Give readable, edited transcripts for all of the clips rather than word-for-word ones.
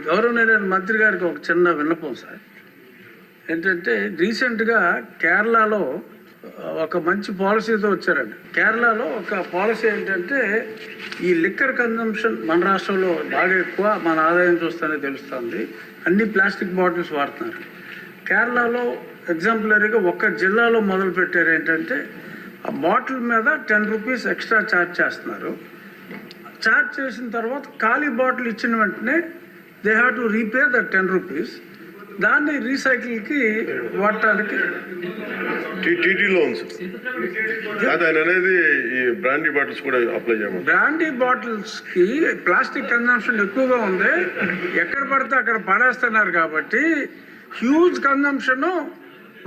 గౌరవనీయులైన మంత్రి గారికి ఒక చిన్న విన్నపం సార్. ఏంటంటే రీసెంట్గా కేరళలో ఒక మంచి పాలసీతో వచ్చారండి. కేరళలో ఒక పాలసీ ఏంటంటే ఈ లిక్కర్ కన్జంప్షన్ మన రాష్ట్రంలో బాగా ఎక్కువ, మన ఆదాయం చూస్తేనే తెలుస్తుంది. అన్ని ప్లాస్టిక్ బాటిల్స్ వాడుతున్నారు. కేరళలో ఎగ్జాంపులరీగా ఒక్క జిల్లాలో మొదలు పెట్టారు. ఏంటంటే ఆ బాటిల్ మీద 10 రూపీస్ ఎక్స్ట్రా ఛార్జ్ చేస్తున్నారు. ఛార్జ్ చేసిన తర్వాత ఖాళీ బాటిల్ ఇచ్చిన వెంటనే they have to repay the 10 rupees. దాన్ని రీసైకిల్కి వాడటానికి టీటీలో ఉంది సార్. అనేది ఈ బ్రాండీ బాటిల్స్ కూడా అప్లై చేయమని. బ్రాండీ బాటిల్స్కి ప్లాస్టిక్ కన్జంప్షన్ ఎక్కువగా ఉంది. ఎక్కడ పడితే అక్కడ పడేస్తున్నారు కాబట్టి హ్యూజ్ కన్జంప్షన్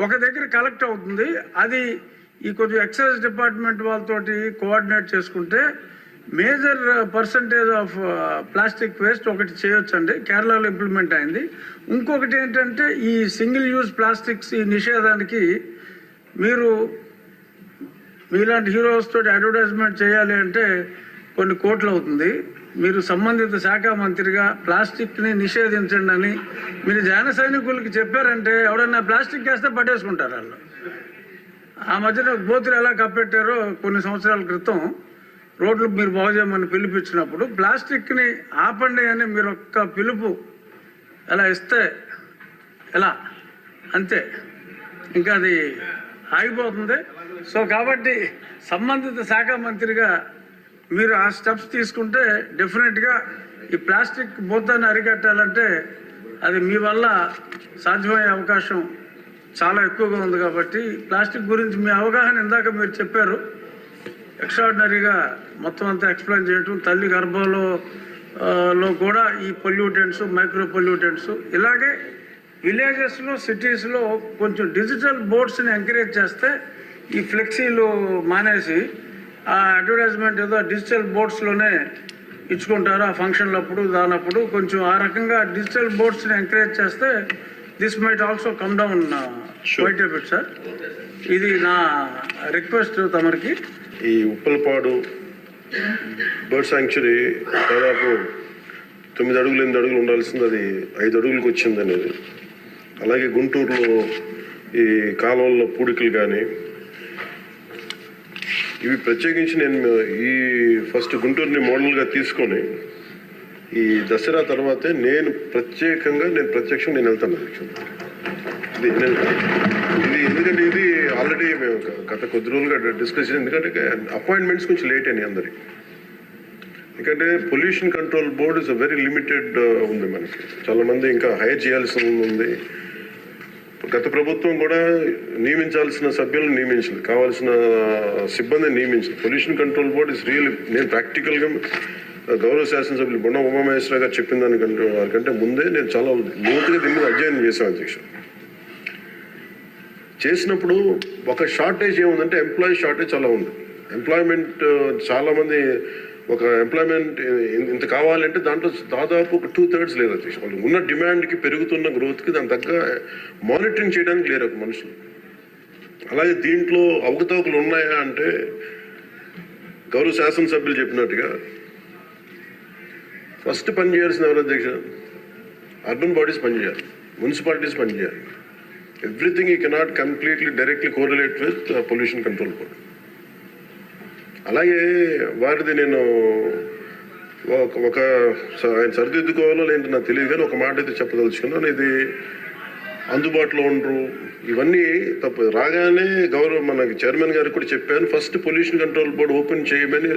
ఒక దగ్గర కలెక్ట్ అవుతుంది. అది ఈ కొంచెం ఎక్సైజ్ డిపార్ట్మెంట్ వాళ్ళతోటి కోఆర్డినేట్ చేసుకుంటే major percentage of plastic waste ఒకటి చేయొచ్చండి. కేరళలో ఇంప్లిమెంట్ అయింది. ఇంకొకటి ఏంటంటే ఈ సింగిల్ యూజ్ ప్లాస్టిక్స్ ఈ నిషేధానికి మీరు మీలాంటి హీరోస్ తోటి అడ్వర్టైజ్మెంట్ చేయాలి అంటే కొన్ని కోట్లు అవుతుంది. మీరు సంబంధిత శాఖ మంత్రిగా ప్లాస్టిక్ని నిషేధించండి అని మీరు జన సైనికులకి చెప్పారంటే ఎవడన్నా ప్లాస్టిక్ వేస్తే పట్టేసుకుంటారు వాళ్ళు. ఆ మధ్యన గోతులు ఎలా కప్పెట్టారో కొన్ని సంవత్సరాల క్రితం రోడ్లు మీరు బాగు చేయమని పిలిపించినప్పుడు ప్లాస్టిక్ని ఆపండి అని మీరు ఒక్క పిలుపు ఎలా ఇస్తే ఎలా అంతే, ఇంకా అది ఆగిపోతుంది. సో కాబట్టి సంబంధిత శాఖ మంత్రిగా మీరు ఆ స్టెప్స్ తీసుకుంటే డెఫినెట్గా ఈ ప్లాస్టిక్ భూతాన్ని అరికట్టాలంటే అది మీ వల్ల సాధ్యమయ్యే అవకాశం చాలా ఎక్కువగా ఉంది. కాబట్టి ప్లాస్టిక్ గురించి మీ అవగాహన ఇందాక మీరు చెప్పారు, ఎక్స్ట్రాడినరీగా మొత్తం అంతా ఎక్స్ప్లెయిన్ చేయటం. తల్లి గర్భంలో కూడా ఈ పొల్యూటెంట్స్, మైక్రో పొల్యూటెంట్స్, ఇలాగే విలేజెస్లో సిటీస్లో కొంచెం డిజిటల్ బోర్డ్స్ని ఎంకరేజ్ చేస్తే ఈ ఫ్లెక్సీలు మానేసి ఆ అడ్వర్టైజ్మెంట్ ఏదో డిజిటల్ బోర్డ్స్లోనే ఇచ్చుకుంటారు ఆ ఫంక్షన్లప్పుడు దానప్పుడు. కొంచెం ఆ రకంగా డిజిటల్ బోర్డ్స్ని ఎంకరేజ్ చేస్తే this might also come down quite a bit sir. ఇది నా రిక్వెస్ట్ తమరికి. ఈ ఉప్పలపాడు బర్డ్ శాంక్చురీ దాదాపు 9 అడుగులు 8 అడుగులు ఉండాల్సింది అది 5 అడుగులకు వచ్చింది అనేది. అలాగే గుంటూరులో ఈ కాలువల్లో పూడికలు కానీ ఇవి ప్రత్యేకించి నేను ఈ ఫస్ట్ గుంటూరుని మోడల్గా తీసుకొని ఈ దసరా తర్వాతే నేను ప్రత్యక్షంగా నేను వెళ్తాను. ఇది ఎందుకంటే ఇది ఆల్రెడీ మేము గత కొద్ది రోజులుగా డిస్కస్, ఎందుకంటే అపాయింట్మెంట్స్ కొంచెం లేట్ అయినాయి అందరికి. ఎందుకంటే pollution control board is very limited ఉంది మనకి. చాలామంది ఇంకా హైర్ చేయాల్సి ఉంది. గత ప్రభుత్వం కూడా నియమించాల్సిన సభ్యులను నియమించలేదు, కావాల్సిన సిబ్బందిని నియమించలేదు. Pollution control board is real. నేను ప్రాక్టికల్గా గౌరవ శాసనసభ్యులు బొండ ఉమామహేశ్వర గారు చెప్పిన వారికంటే ముందే నేను చాలా లోతుగా దీని మీద అధ్యయనం చేశాను అధ్యక్ష. చేసినప్పుడు ఒక షార్టేజ్ ఏముందంటే ఎంప్లాయీ షార్టేజ్ చాలా ఉంది. ఎంప్లాయ్మెంట్ చాలామంది ఒక ఎంప్లాయ్మెంట్ ఇంత కావాలంటే దాంట్లో దాదాపు ఒక 2/3 లేదు అధ్యక్ష. వాళ్ళు ఉన్న డిమాండ్కి పెరుగుతున్న గ్రోత్కి దాని తగ్గ మానిటరింగ్ చేయడానికి లేరు ఒక మనుషులు. అలాగే దీంట్లో అవకతవకలు ఉన్నాయా అంటే గౌరవ శాసనసభ్యులు చెప్పినట్టుగా ఫస్ట్ పని చేయాల్సిన ఎవరు అధ్యక్ష? అర్బన్ బాడీస్ పనిచేయాలి, మున్సిపాలిటీస్ పనిచేయాలి. Everything you cannot completely directly correlate with pollution control board. అలాగే వారిది నేను ఒక ఆయన సరిదిద్దుకోవాలో లేదంటే నాకు తెలియదు, కానీ ఒక మాట అయితే చెప్పదలుచుకున్నాను. ఇది అందుబాటులో ఉండరు, ఇవన్నీ తప్పు. రాగానే మనకి చైర్మన్ గారికి కూడా చెప్పాను, first pollution control board open చేయమని.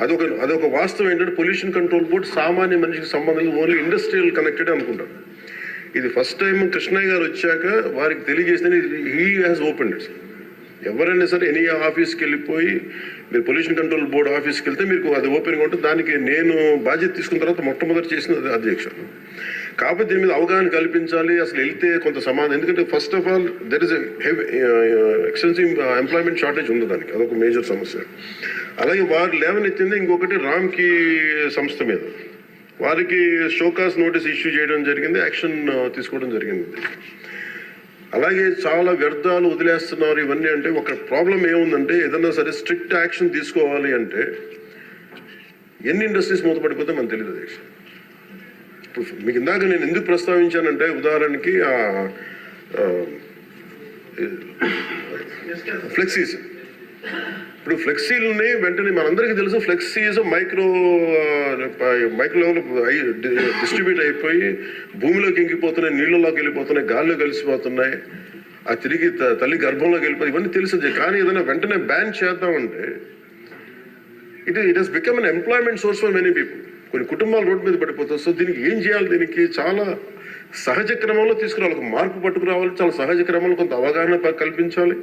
అదొక వాస్తవం ఏంటంటే పొల్యూషన్ కంట్రోల్ బోర్డు సామాన్య మనిషికి సంబంధం ఓన్లీ ఇండస్ట్రియల్ కనెక్టెడ్ అనుకుంటాను. ఇది ఫస్ట్ టైం కృష్ణయ్య గారు వచ్చాక వారికి తెలియజేసిన హీ హ్యాస్ ఓపెన్ ఇట్. ఎవరైనా సరే ఎనీ ఆఫీస్కి వెళ్ళిపోయి మీరు పొల్యూషన్ కంట్రోల్ బోర్డు ఆఫీస్కి వెళ్తే మీకు అది ఓపెన్గా ఉంటుంది. దానికి నేను బాధ్యత తీసుకున్న తర్వాత మొట్టమొదటి చేసిన అధ్యక్ష. కాబట్టి దీని మీద అవగాహన కల్పించాలి. అసలు వెళ్తే కొంత సమాధానం, ఎందుకంటే first of all there is extensive employment shortage ఉంది, దానికి అదొక మేజర్ సమస్య. అలాగే వారు లేవనెత్తింది ఇంకొకటి రామ్కి సంస్థ మీద వారికి షోకాస్ నోటీస్ ఇష్యూ చేయడం జరిగింది, యాక్షన్ తీసుకోవడం జరిగింది. అలాగే చాలా వ్యర్థాలు వదిలేస్తున్నారు ఇవన్నీ. అంటే ఒక ప్రాబ్లం ఏముందంటే ఏదన్నా సరే స్ట్రిక్ట్ యాక్షన్ తీసుకోవాలి అంటే ఎన్ని ఇండస్ట్రీస్ మూతపడిపోతే మనకు తెలియదు అధ్యక్ష. ఇప్పుడు మీకు ఇందాక నేను ఎందుకు ప్రస్తావించానంటే ఉదాహరణకి ఫ్లెక్సీస్. ఇప్పుడు ఫ్లెక్సీలని వెంటనే మనందరికీ తెలుసు ఫ్లెక్సీస్ మైక్రో లెవెల్ డిస్ట్రిబ్యూట్ అయిపోయి భూమిలోకి ఇంకిపోతున్నాయి, నీళ్ళలోకి వెళ్ళిపోతున్నాయి, గాల్లో కలిసిపోతున్నాయి, ఆ తిరిగి తల్లి గర్భంలోకి వెళ్ళిపోయి ఇవన్నీ తెలిసిందే. కానీ ఏదైనా వెంటనే బ్యాన్ చేద్దామంటే it has become an employment source for many people. కొన్ని కుటుంబాలు రోడ్డు మీద పడిపోతాయి. సో దీనికి ఏం చేయాలి? దీనికి చాలా సహజ క్రమంలో తీసుకురావాలి, ఒక మార్పు పట్టుకురావాలి, చాలా సహజ క్రమంలో కొంత అవగాహన కల్పించాలి,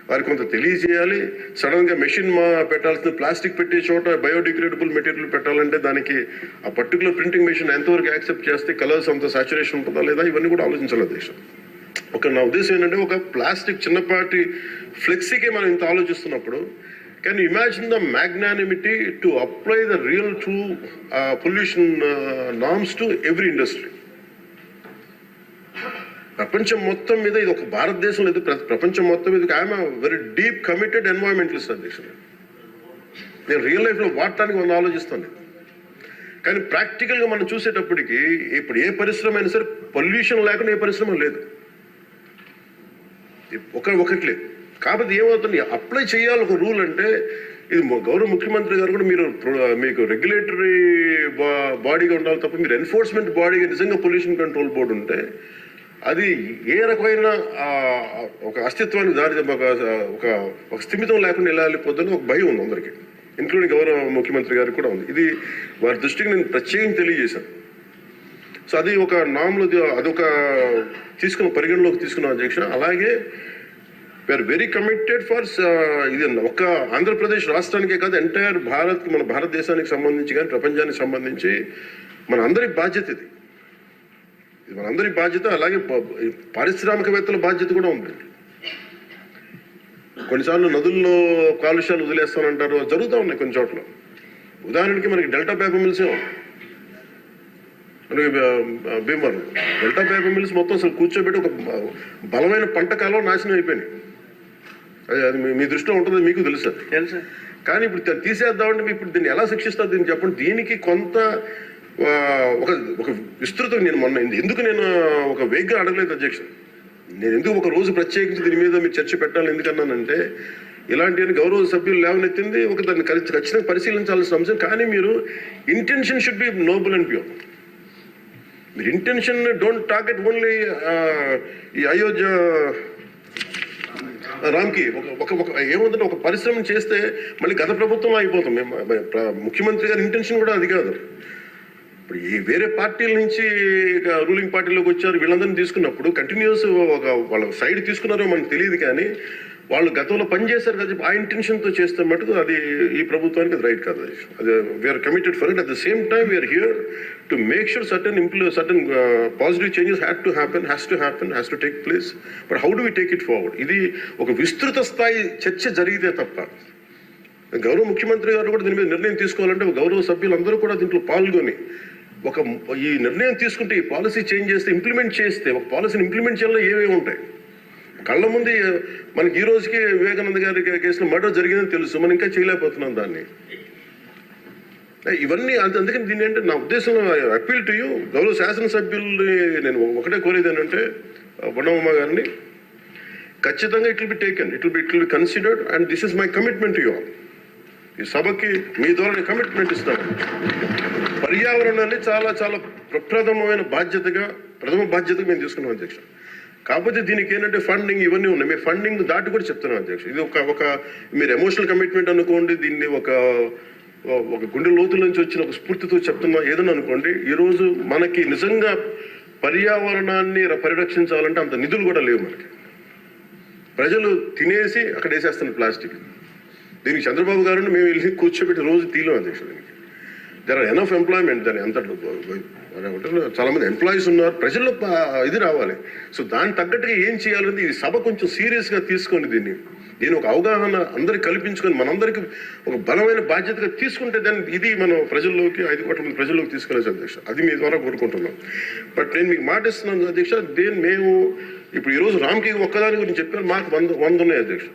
వారికి కొంత తెలియజేయాలి. సడన్ గా మెషిన్ పెట్టాల్సిన ప్లాస్టిక్ పెట్టే చోట బయోడిగ్రేడబుల్ మెటీరియల్ పెట్టాలంటే దానికి ఆ పర్టికులర్ ప్రింటింగ్ మెషిన్ ఎంతవరకు యాక్సెప్ట్ చేస్తే కలర్స్ అంత సాచురేషన్ ఉంటుందా లేదా ఇవన్నీ కూడా ఆలోచించాలి దేశం. నా ఉద్దేశం ఏంటంటే ఒక ప్లాస్టిక్ చిన్నపాటి ఫ్లెక్సీకే మనం ఇంత ఆలోచిస్తున్నప్పుడు can you imagine the magnanimity to apply the real true pollution norms to every industry? ప్రపంచం మొత్తం మీద ఇది ఒక భారతదేశంలో ఇది ప్రపంచం మొత్తం మీద I'm very deep committed environmentalist అధ్యక్షుడు. నేను రియల్ లైఫ్లో వాడటానికి మనం ఆలోచిస్తాను. కానీ ప్రాక్టికల్గా మనం చూసేటప్పటికి ఇప్పుడు ఏ పరిశ్రమ అయినా సరే పొల్యూషన్ లేకుండా ఏ పరిశ్రమ లేదు, ఒకటి లేదు. కాబట్టి ఏమవుతుంది, అప్లై చేయాలి ఒక రూల్ అంటే ఇది గౌరవ ముఖ్యమంత్రి గారు కూడా మీకు రెగ్యులేటరీ బాడీగా ఉండాలి తప్ప మీరు ఎన్ఫోర్స్మెంట్ బాడీగా నిజంగా పొల్యూషన్ కంట్రోల్ బోర్డు ఉంటే అది ఏ రకమైన ఒక అస్తిత్వానికి దారి ఒక స్థిమితం లేకుండా ఎలా వెళ్ళిపోతుందని ఒక భయం ఉంది అందరికీ, ఇంక్లూడింగ్ గౌరవ ముఖ్యమంత్రి గారికి కూడా ఉంది. ఇది వారి దృష్టికి నేను ప్రత్యేకంగా తెలియజేశాను. సో అది ఒక నామ్లో అదొక పరిగణలోకి తీసుకున్నాం అధ్యక్ష. అలాగే వీఆర్ వెరీ కమిటెడ్ ఫర్ ఇది ఒక ఆంధ్రప్రదేశ్ రాష్ట్రానికే కాదు, ఎంటైర్ మన భారతదేశానికి సంబంధించి కానీ ప్రపంచానికి సంబంధించి మన అందరి బాధ్యత ఇది మనందరి బాధ్యత. అలాగే పారిశ్రామికవేత్తల బాధ్యత కూడా ఉంది. కొన్నిసార్లు నదుల్లో కాలుష్యాలు వదిలేస్తానంటారు, జరుగుతూ ఉన్నాయి కొన్ని చోట్ల. ఉదాహరణకి మనకి డెల్టా పేపర్ మిల్స్ మనకి భీమవరం డెల్టా పేపర్ మిల్స్ మొత్తం అసలు కూర్చోబెట్టి ఒక బలమైన పంట కాలం నాశనం అయిపోయినాయి. అది మీ దృష్టిలో ఉంటుంది, మీకు తెలుసు. కానీ ఇప్పుడు తీసేద్దామంటే ఇప్పుడు దీన్ని ఎలా శిక్షిస్తారు దీన్ని చెప్పండి. దీనికి కొంత ఒక విస్తృతం నేను ఎందుకు ఒక వేగ్గా అడగలేదు అధ్యక్ష. నేను ఎందుకు ఒక రోజు ప్రత్యేకించి దీని మీద మీరు చర్చ పెట్టాలని ఎందుకన్నానంటే ఇలాంటి గౌరవ సభ్యులు లేవనెత్తింది దాన్ని ఖచ్చితంగా పరిశీలించాల్సిన అంశం. కానీ మీరు intention should be Nobel and pure. మీరు ఇంటెన్షన్ డోంట్ టార్గెట్ ఓన్లీ ఈ అయోధ్య రామ్కి ఏముందంటే ఒక పరిశ్రమ చేస్తే మళ్ళీ గత ప్రభుత్వం అయిపోతాం. ముఖ్యమంత్రి గారి ఇంటెన్షన్ కూడా అది కాదు. ఇప్పుడు ఈ వేరే పార్టీల నుంచి రూలింగ్ పార్టీలోకి వచ్చారు, వీళ్ళందరినీ తీసుకున్నప్పుడు కంటిన్యూస్ వాళ్ళ సైడ్ తీసుకున్నారో మనకు తెలియదు. కానీ వాళ్ళు గతంలో పనిచేశారు కదా, ఆ ఇంటెన్షన్తో చేస్తే మటుకు అది ఈ ప్రభుత్వానికి అది రైట్ కాదు. అది we're committed for it. At the same time we're here to make sure certain positive changes has to take place. But how do we take it forward? ఇది ఒక విస్తృత స్థాయి చర్చ జరిగితే తప్ప గౌరవ ముఖ్యమంత్రి గారు కూడా దీని మీద నిర్ణయం తీసుకోవాలంటే గౌరవ సభ్యులందరూ కూడా దీంట్లో పాల్గొని ఈ నిర్ణయం తీసుకుంటే ఈ పాలసీ చేంజ్ చేస్తే ఇంప్లిమెంట్ చేస్తే ఒక పాలసీని ఇంప్లిమెంట్ చేయాలో ఏమేమి ఉంటాయి కళ్ళ ముందు. మనకి ఈ రోజుకి వివేకానంద గారి కేసులో మర్డర్ జరిగిందని తెలుసు, మనం ఇంకా చేయలేకపోతున్నాం దాన్ని. ఇవన్నీ అందుకని దీన్ని అంటే నా ఉద్దేశంలో అపీల్ టు యూ గౌరవ శాసనసభ్యుల్ని నేను ఒకటే కోరేది ఏంటంటే బొండమ్మ గారిని ఖచ్చితంగా it will be taken, it will be considered and this is my commitment to you all. ఈ సభకి మీ ద్వారా కమిట్మెంట్ ఇస్తాను. పర్యావరణాన్ని చాలా చాలా ప్రథమ బాధ్యతగా మేము తీసుకున్నాం అధ్యక్ష. కాకపోతే దీనికి ఏంటంటే ఫండింగ్ ఇవన్నీ ఉన్నాయి. మేము ఫండింగ్ దాటి కూడా చెప్తున్నాం అధ్యక్ష. ఇది ఒక మీరు ఎమోషనల్ కమిట్మెంట్ అనుకోండి, దీన్ని ఒక గుండె లోతుల నుంచి వచ్చిన ఒక స్ఫూర్తితో చెప్తున్నా ఏదన్నా అనుకోండి. ఈరోజు మనకి నిజంగా పర్యావరణాన్ని పరిరక్షించాలంటే అంత నిధులు కూడా లేవు మనకి. ప్రజలు తినేసి అక్కడ వేసేస్తున్నారు ప్లాస్టిక్. దీనికి చంద్రబాబు గారు మేము వెళ్ళి కూర్చోబెట్టి రోజు తీయలేం అధ్యక్ష. దీనికి దర్ ఆర్ ఎనఫ్ ఎంప్లాయ్మెంట్. దాని అంతట్లో చాలా మంది ఎంప్లాయీస్ ఉన్నారు, ప్రజల్లో ఇది రావాలి. సో దానికి తగ్గట్టుగా ఏం చేయాలని ఈ సభ కొంచెం సీరియస్గా తీసుకొని దీన్ని ఒక అవగాహన అందరికి కల్పించుకొని మనందరికి ఒక బలమైన బాధ్యతగా తీసుకుంటే దాన్ని ఇది మనం ప్రజల్లోకి 5 కోట్ల మంది ప్రజల్లోకి తీసుకెళ్ళచ్చు అధ్యక్ష. అది మీ ద్వారా కోరుకుంటున్నాం. బట్ నేను మీకు మాట ఇస్తున్నాను అధ్యక్ష. మేము ఇప్పుడు ఈరోజు రామ్కి ఒక్కదాని గురించి చెప్పాను, మాకు 100 ఉన్నాయి అధ్యక్ష.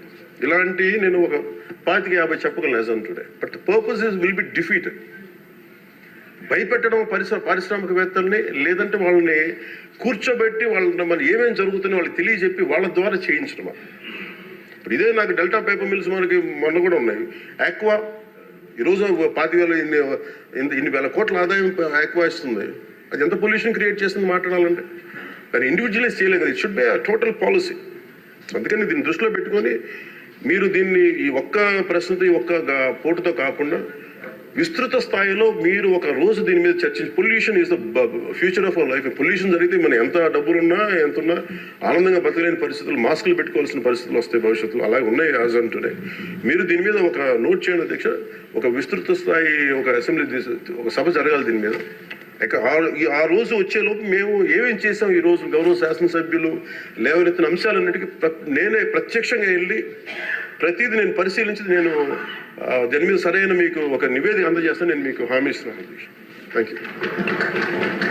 ఇలాంటి నేను ఒక 25-50 చెప్పగలను as on today. But the purpose will be defeated. భయపెట్టడం పారిశ్రామికవేత్తల్ని, లేదంటే వాళ్ళని కూర్చోబెట్టి వాళ్ళని మన ఏమేమి జరుగుతుందో వాళ్ళకి తెలియజెప్పి వాళ్ళ ద్వారా చేయించడం. ఇప్పుడు ఇదే నాకు డెల్టా పేపర్ మిల్స్ మనకి మొన్న కూడా ఉన్నాయి. ఆక్వా ఈరోజు 25,000 ఇన్ని వేల కోట్ల ఆదాయం ఆక్వా ఇస్తుంది. అది ఎంత పొల్యూషన్ క్రియేట్ చేస్తుంది మాట్లాడాలంటే. కానీ ఇండివిజువలైజ్ చేయలేదు. It should be total policy. అందుకని దీన్ని దృష్టిలో పెట్టుకొని మీరు దీన్ని ఈ ఒక్క ప్రశ్నతో ఈ ఒక్క పోటుతో కాకుండా విస్తృత స్థాయిలో మీరు ఒక రోజు దీని మీద చర్చించి, pollution is the future of our life. Pollution జరిగితే మనం ఎంత డబ్బులున్నా ఎంతున్నా ఆనందంగా బతకలేని పరిస్థితులు, మాస్కులు పెట్టుకోవాల్సిన పరిస్థితులు వస్తాయి భవిష్యత్తులో. అలాగే ఉన్నాయి యాజ్ ఆన్ టుడే. మీరు దీని మీద ఒక నోట్ చేయండి అధ్యక్ష. ఒక విస్తృత స్థాయి ఒక అసెంబ్లీ ఒక సభ జరగాలి దీని మీద. ఆ రోజు వచ్చేలోపు మేము ఏమేం చేసాం, ఈ రోజు గౌరవ శాసనసభ్యులు లేవనెత్తిన అంశాలన్నిటికీ నేనే ప్రత్యక్షంగా వెళ్ళి ప్రతిదీ నేను పరిశీలించి నేను దాని మీద సరైన మీకు ఒక నివేదిక అందజేస్తాను. నేను మీకు హామీ ఇస్తున్నాను. Thank you.